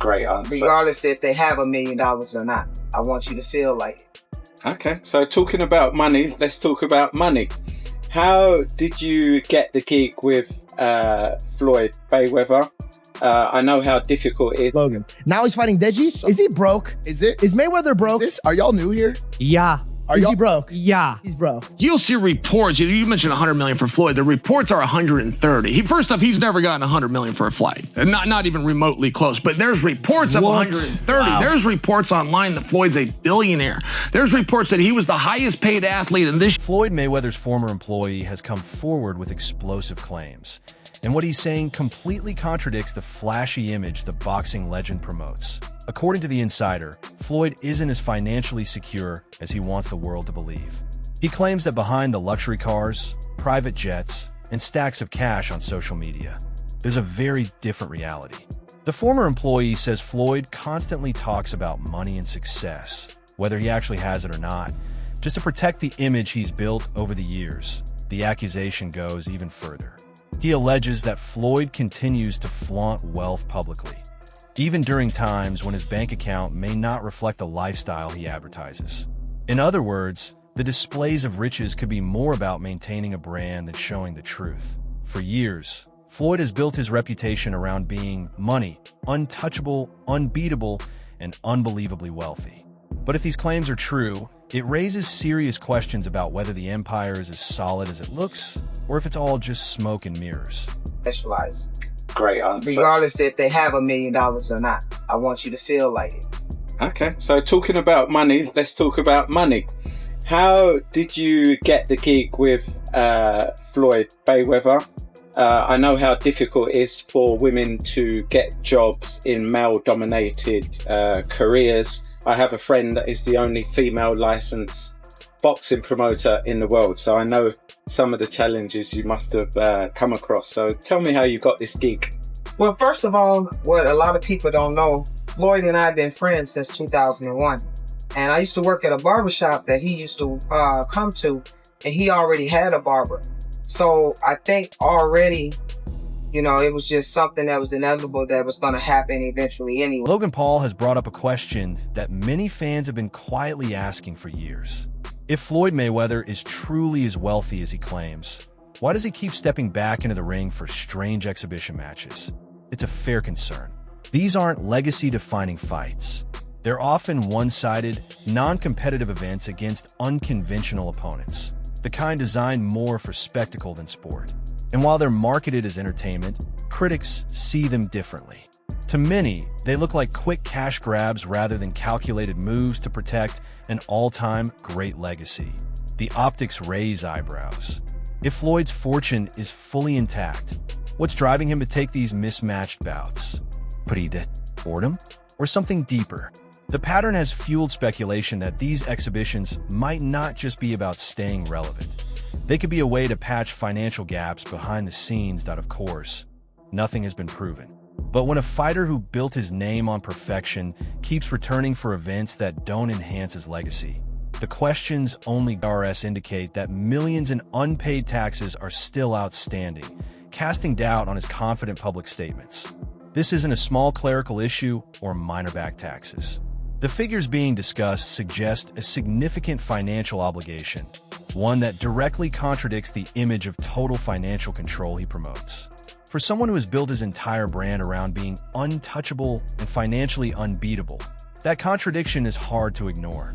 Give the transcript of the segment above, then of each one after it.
Great answer. Regardless if they have $1 million or not. I want you to feel like it. Okay, so talking about money, let's talk about money. How did you get the gig with Floyd Mayweather? I know how difficult it is. Logan. Now he's fighting Deji. Is he broke? Is Mayweather broke? Are y'all new here? Yeah. Is he broke? Yeah. He's broke. You'll see reports. You mentioned 100 million for Floyd. The reports are 130. First off, he's never gotten 100 million for a fight. Not even remotely close. But there's reports of 130. Wow. There's reports online that Floyd's a billionaire. There's reports that he was the highest paid athlete in this. Floyd Mayweather's former employee has come forward with explosive claims. And what he's saying completely contradicts the flashy image the boxing legend promotes. According to The Insider, Floyd isn't as financially secure as he wants the world to believe. He claims that behind the luxury cars, private jets, and stacks of cash on social media, there's a very different reality. The former employee says Floyd constantly talks about money and success, whether he actually has it or not, just to protect the image he's built over the years. The accusation goes even further. He alleges that Floyd continues to flaunt wealth publicly, even during times when his bank account may not reflect the lifestyle he advertises. In other words, the displays of riches could be more about maintaining a brand than showing the truth. For years, Floyd has built his reputation around being money, untouchable, unbeatable, and unbelievably wealthy. But if these claims are true, it raises serious questions about whether the empire is as solid as it looks, or if it's all just smoke and mirrors. Specialize. Great answer. Regardless if they have $1 million or not. I want you to feel like it. Okay, so talking about money, let's talk about money. How did you get the gig with Floyd Mayweather? I know how difficult it is for women to get jobs in male-dominated careers. I have a friend that is the only female licensed boxing promoter in the world, so I know some of the challenges you must have come across. So tell me how you got this gig. Well, first of all, what a lot of people don't know, Floyd and I have been friends since 2001. And I used to work at a barbershop that he used to come to, and he already had a barber. So I think already, it was just something that was inevitable that was going to happen eventually anyway. Logan Paul has brought up a question that many fans have been quietly asking for years. If Floyd Mayweather is truly as wealthy as he claims, why does he keep stepping back into the ring for strange exhibition matches? It's a fair concern. These aren't legacy-defining fights. They're often one-sided, non-competitive events against unconventional opponents, the kind designed more for spectacle than sport. And while they're marketed as entertainment, critics see them differently. To many, they look like quick cash grabs rather than calculated moves to protect an all-time great legacy. The optics raise eyebrows. If Floyd's fortune is fully intact, what's driving him to take these mismatched bouts? Boredom? Or something deeper? The pattern has fueled speculation that these exhibitions might not just be about staying relevant. They could be a way to patch financial gaps behind the scenes that, of course, nothing has been proven. But when a fighter who built his name on perfection keeps returning for events that don't enhance his legacy, the questions only indicate that millions in unpaid taxes are still outstanding, casting doubt on his confident public statements. This isn't a small clerical issue or minor back taxes. The figures being discussed suggest a significant financial obligation, one that directly contradicts the image of total financial control he promotes. For someone who has built his entire brand around being untouchable and financially unbeatable, that contradiction is hard to ignore.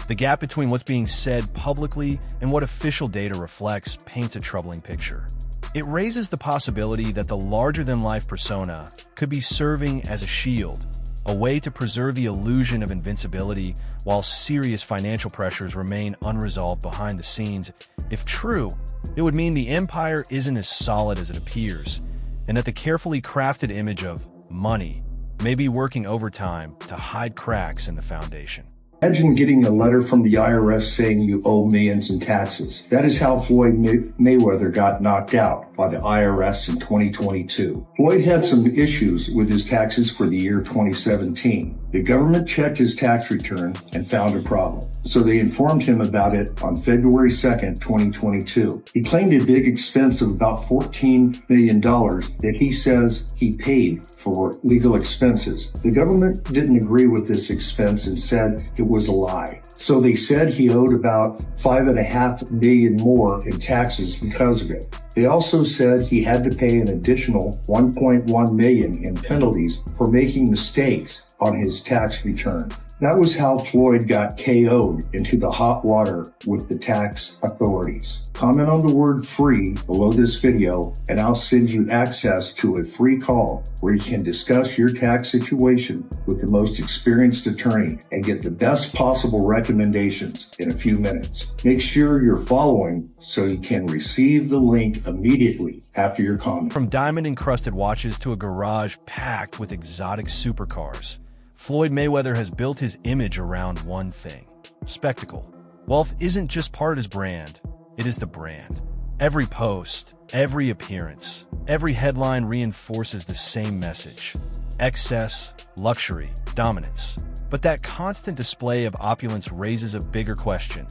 The gap between what's being said publicly and what official data reflects paints a troubling picture. It raises the possibility that the larger-than-life persona could be serving as a shield, a way to preserve the illusion of invincibility while serious financial pressures remain unresolved behind the scenes. If true, it would mean the empire isn't as solid as it appears, and that the carefully crafted image of money may be working overtime to hide cracks in the foundation. Imagine getting a letter from the IRS saying you owe millions in taxes. That is how Floyd Mayweather got knocked out by the IRS in 2022. Floyd had some issues with his taxes for the year 2017. The government checked his tax return and found a problem. So they informed him about it on February 2nd, 2022. He claimed a big expense of about $14 million that he says he paid for legal expenses. The government didn't agree with this expense and said it was a lie. So they said he owed about $5.5 million more in taxes because of it. They also said he had to pay an additional $1.1 million in penalties for making mistakes on his tax return. That was how Floyd got KO'd into the hot water with the tax authorities. Comment on the word free below this video and I'll send you access to a free call where you can discuss your tax situation with the most experienced attorney and get the best possible recommendations in a few minutes. Make sure you're following so you can receive the link immediately after your comment. From diamond-encrusted watches to a garage packed with exotic supercars, Floyd Mayweather has built his image around one thing: spectacle. Wealth isn't just part of his brand, it is the brand. Every post, every appearance, every headline reinforces the same message: excess, luxury, dominance. But that constant display of opulence raises a bigger question: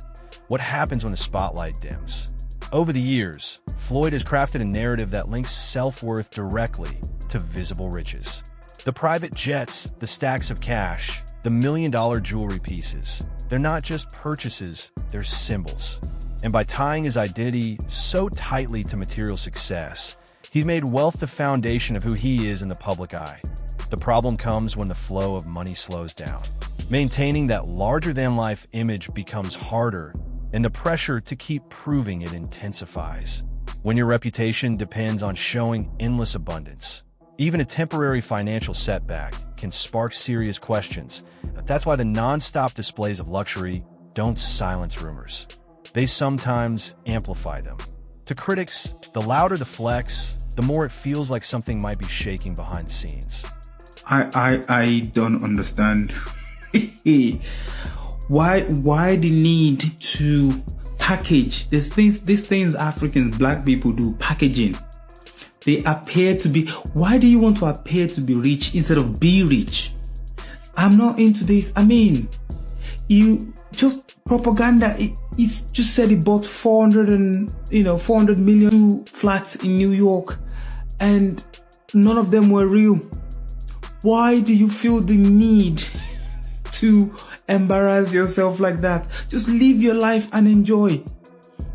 what happens when the spotlight dims? Over the years, Floyd has crafted a narrative that links self-worth directly to visible riches. The private jets, the stacks of cash, the million-dollar jewelry pieces, they're not just purchases, they're symbols. And by tying his identity so tightly to material success, he's made wealth the foundation of who he is in the public eye. The problem comes when the flow of money slows down. Maintaining that larger-than-life image becomes harder, and the pressure to keep proving it intensifies. When your reputation depends on showing endless abundance, even a temporary financial setback can spark serious questions. That's why the non-stop displays of luxury don't silence rumors. They sometimes amplify them. To critics, the louder the flex, the more it feels like something might be shaking behind the scenes. I don't understand. Why the need to package these things Africans, black people do, packaging. They appear to be. Why do you want to appear to be rich instead of be rich? I'm not into this. I mean, you just propaganda. It's just said he bought 400 million flats in New York, and none of them were real. Why do you feel the need to embarrass yourself like that? Just live your life and enjoy.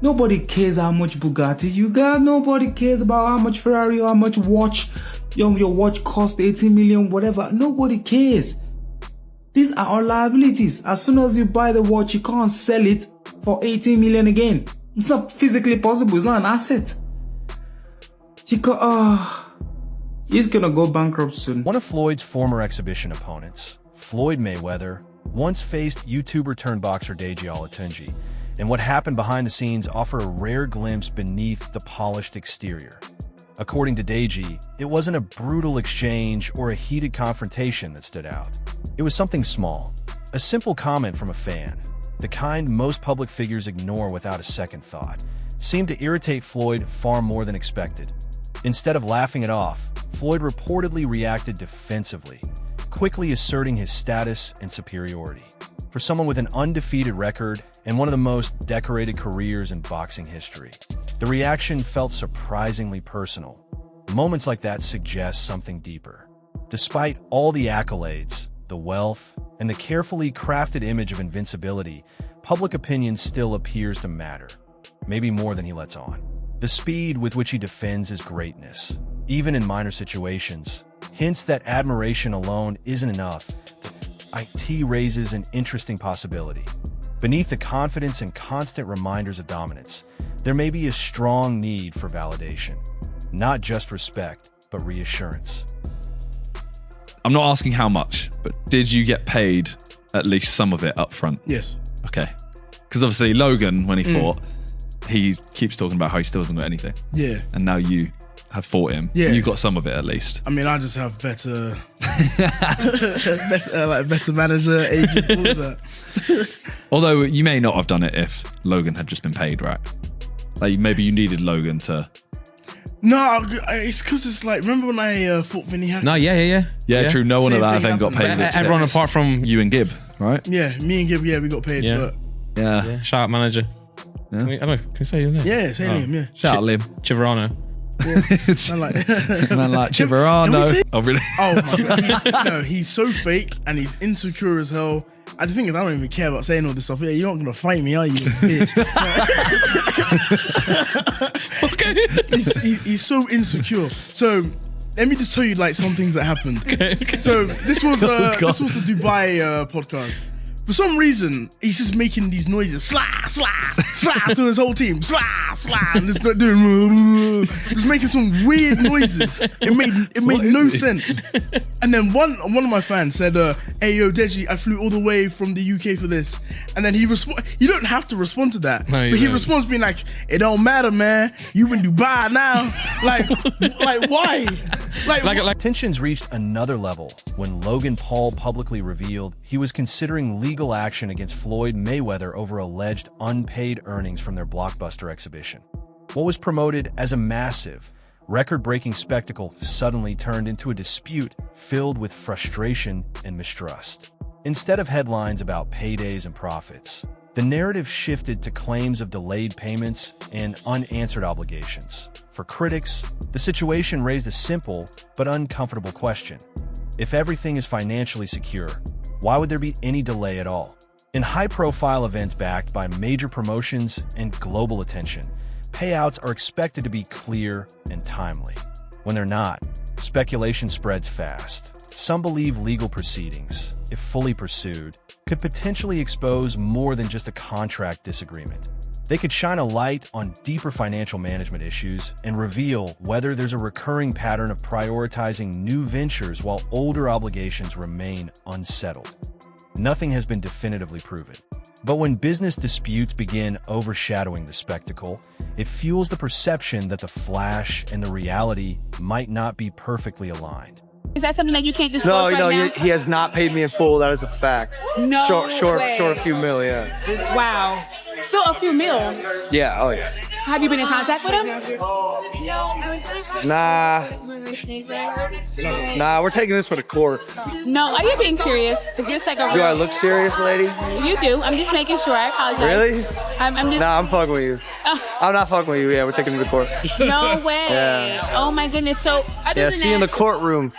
Nobody cares how much Bugatti you got. Nobody cares about how much Ferrari or how much watch your watch cost, 18 million, whatever. Nobody cares. These are all liabilities. As soon as you buy the watch, you can't sell it for 18 million again. It's not physically possible. It's not an asset. He's gonna go bankrupt soon. One of Floyd's former exhibition opponents, Floyd Mayweather, once faced YouTuber turned boxer Deji Olatunji, and what happened behind the scenes offer a rare glimpse beneath the polished exterior. According to Deji, it wasn't a brutal exchange or a heated confrontation that stood out. It was something small, a simple comment from a fan, the kind most public figures ignore without a second thought, seemed to irritate Floyd far more than expected. Instead of laughing it off, Floyd reportedly reacted defensively, quickly asserting his status and superiority. For someone with an undefeated record and one of the most decorated careers in boxing history, the reaction felt surprisingly personal. Moments like that suggest something deeper. Despite all the accolades, the wealth, and the carefully crafted image of invincibility, public opinion still appears to matter, maybe more than he lets on. The speed with which he defends his greatness, even in minor situations, hints that admiration alone isn't enough. IT raises an interesting possibility. Beneath the confidence and constant reminders of dominance, there may be a strong need for validation. Not just respect, but reassurance. I'm not asking how much, but did you get paid at least some of it up front? Yes. Okay. Because obviously Logan, when he fought, he keeps talking about how he still hasn't got anything. Yeah. And now you have fought him. Yeah. And you got some of it at least. I mean, I just have better better manager, agent, all of that. Although you may not have done it if Logan had just been paid, right? Like maybe you needed Logan to... No, it's because it's like, remember when I fought Vinny Hackett? No, yeah. True. No one at Same that thing event got happened. paid. Everyone apart from you and Gibb, right? Yeah, me and Gibb, we got paid. Yeah. But Yeah. shout out manager. Yeah. I don't know. Can we say his name? yeah, say him, yeah. Shout out Lim. Chiverano. Man, like, Man like Can we Chiverano. say- Oh, really? Oh my god, he's so fake and he's insecure as hell. And the thing is, I don't even care about saying all this stuff. Yeah, you're not gonna fight me, are you, bitch? Okay. He's so insecure. So let me just tell you like some things that happened. Okay. So this was the Dubai podcast. For some reason, he's just making these noises, slah, slah, slah, to his whole team, slah, slah, and just doing, just making some weird noises. It made no sense. And then one of my fans said, "Hey yo, Deji, I flew all the way from the UK for this." And then he you don't have to respond to that, No, you but he don't. responds being like, "It don't matter, man. You in Dubai now." Like why? Like Tensions reached another level when Logan Paul publicly revealed he was considering legal action against Floyd Mayweather over alleged unpaid earnings from their Blockbuster exhibition. What was promoted as a massive, record-breaking spectacle suddenly turned into a dispute filled with frustration and mistrust. Instead of headlines about paydays and profits, the narrative shifted to claims of delayed payments and unanswered obligations. For critics, the situation raised a simple but uncomfortable question. If everything is financially secure, why would there be any delay at all? In high-profile events backed by major promotions and global attention, payouts are expected to be clear and timely. When they're not, speculation spreads fast. Some believe legal proceedings, if fully pursued, could potentially expose more than just a contract disagreement. They could shine a light on deeper financial management issues and reveal whether there's a recurring pattern of prioritizing new ventures while older obligations remain unsettled. Nothing has been definitively proven. But when business disputes begin overshadowing the spectacle, it fuels the perception that the flash and the reality might not be perfectly aligned. Is that something that you can't disclose right now? He has not paid me in full. That is a fact. No Short way. a few mil, yeah. Wow. Still a few mil. Yeah, oh yeah. Have you been in contact with him? Nah, we're taking this one to court. No. Are you being serious? Is this like a Do I look serious, lady? You do. I'm just making sure. I apologize. Really? I'm just... Nah, I'm fucking with you. I'm not fucking with you. Yeah, we're taking him to court. No way. Yeah. Oh my goodness. So, other Yeah, than see you in that- the courtroom.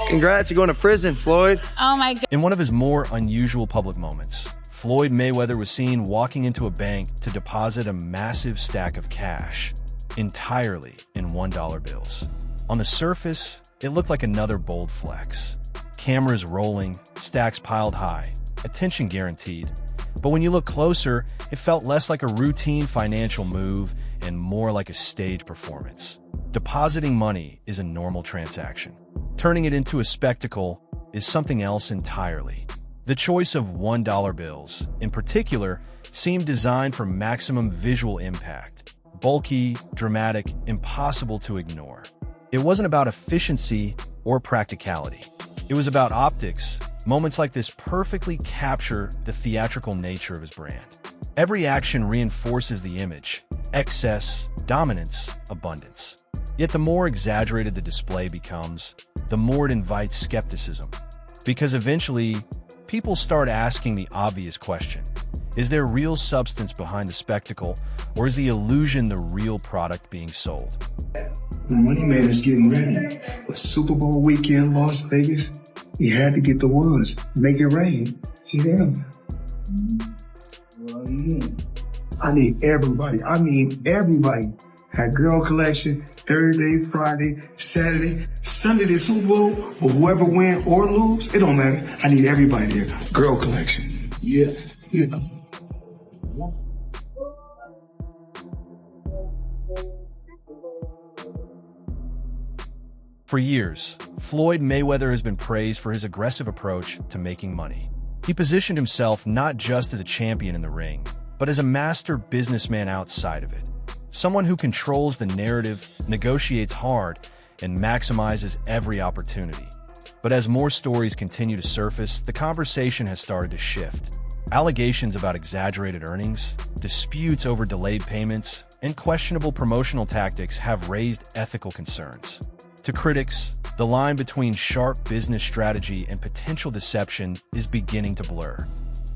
Congrats, you're going to prison, Floyd. Oh my god. In one of his more unusual public moments, Floyd Mayweather was seen walking into a bank to deposit a massive stack of cash, entirely in $1 bills. On the surface, it looked like another bold flex. Cameras rolling, stacks piled high, attention guaranteed. But when you look closer, it felt less like a routine financial move and more like a stage performance. Depositing money is a normal transaction. Turning it into a spectacle is something else entirely. The choice of $1 bills, in particular, seemed designed for maximum visual impact. Bulky, dramatic, impossible to ignore. It wasn't about efficiency or practicality. It was about optics. Moments like this perfectly capture the theatrical nature of his brand. Every action reinforces the image: excess, dominance, abundance. Yet the more exaggerated the display becomes, the more it invites skepticism. Because eventually, people start asking the obvious question: is there real substance behind the spectacle, or is the illusion the real product being sold? The Money Man is getting ready. A Super Bowl weekend, Las Vegas. He had to get the ones, make it rain. See them? Well, yeah. I need everybody. I mean everybody. Had Girl Collection Thursday, Friday, Saturday, Sunday, the Super Bowl. But whoever win or lose, it don't matter. I need everybody there. Girl Collection. Yeah. Yeah. For years, Floyd Mayweather has been praised for his aggressive approach to making money. He positioned himself not just as a champion in the ring, but as a master businessman outside of it. Someone who controls the narrative, negotiates hard, and maximizes every opportunity. But as more stories continue to surface, the conversation has started to shift. Allegations about exaggerated earnings, disputes over delayed payments, and questionable promotional tactics have raised ethical concerns. To critics, the line between sharp business strategy and potential deception is beginning to blur.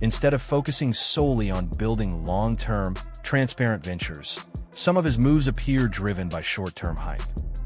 Instead of focusing solely on building long-term, transparent ventures, some of his moves appear driven by short-term hype.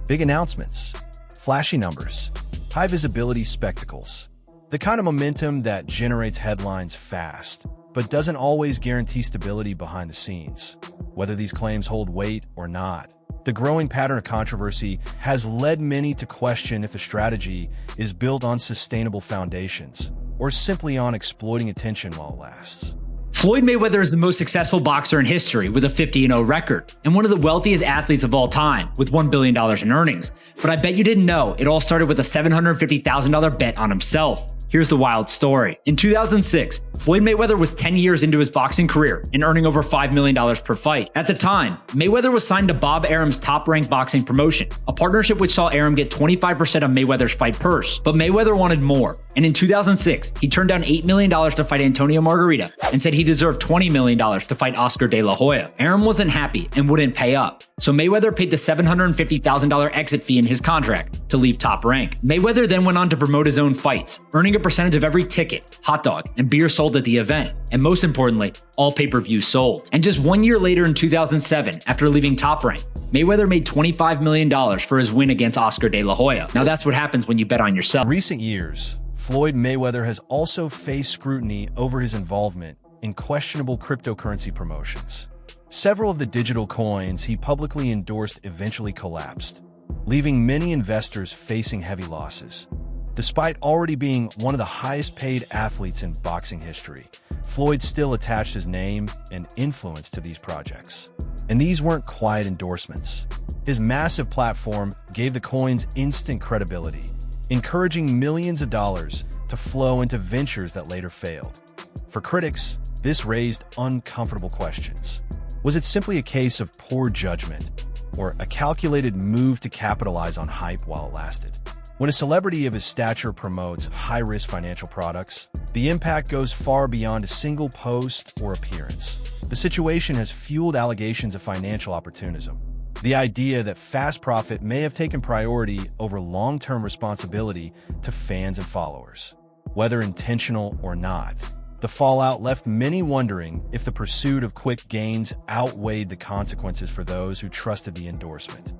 Big announcements, flashy numbers, high-visibility spectacles. The kind of momentum that generates headlines fast, but doesn't always guarantee stability behind the scenes. Whether these claims hold weight or not, the growing pattern of controversy has led many to question if the strategy is built on sustainable foundations or simply on exploiting attention while it lasts. Floyd Mayweather is the most successful boxer in history with a 50-0 record and one of the wealthiest athletes of all time with $1 billion in earnings. But I bet you didn't know it all started with a $750,000 bet on himself. Here's the wild story. In 2006, Floyd Mayweather was 10 years into his boxing career and earning over $5 million per fight. At the time, Mayweather was signed to Bob Arum's top-ranked boxing promotion, a partnership which saw Arum get 25% of Mayweather's fight purse. But Mayweather wanted more, and in 2006, he turned down $8 million to fight Antonio Margarita and said he deserved $20 million to fight Oscar De La Hoya. Arum wasn't happy and wouldn't pay up, so Mayweather paid the $750,000 exit fee in his contract to leave Top Rank. Mayweather then went on to promote his own fights, earning a percentage of every ticket, hot dog, and beer sold at the event, and most importantly, all pay-per-views sold. And just 1 year later in 2007, after leaving Top Rank, Mayweather made $25 million for his win against Oscar De La Hoya. Now that's what happens when you bet on yourself. In recent years, Floyd Mayweather has also faced scrutiny over his involvement in questionable cryptocurrency promotions. Several of the digital coins he publicly endorsed eventually collapsed, leaving many investors facing heavy losses. Despite already being one of the highest-paid athletes in boxing history, Floyd still attached his name and influence to these projects. And these weren't quiet endorsements. His massive platform gave the coins instant credibility, encouraging millions of dollars to flow into ventures that later failed. For critics, this raised uncomfortable questions. Was it simply a case of poor judgment, or a calculated move to capitalize on hype while it lasted? When a celebrity of his stature promotes high-risk financial products, the impact goes far beyond a single post or appearance. The situation has fueled allegations of financial opportunism. The idea that fast profit may have taken priority over long-term responsibility to fans and followers. Whether intentional or not, the fallout left many wondering if the pursuit of quick gains outweighed the consequences for those who trusted the endorsement.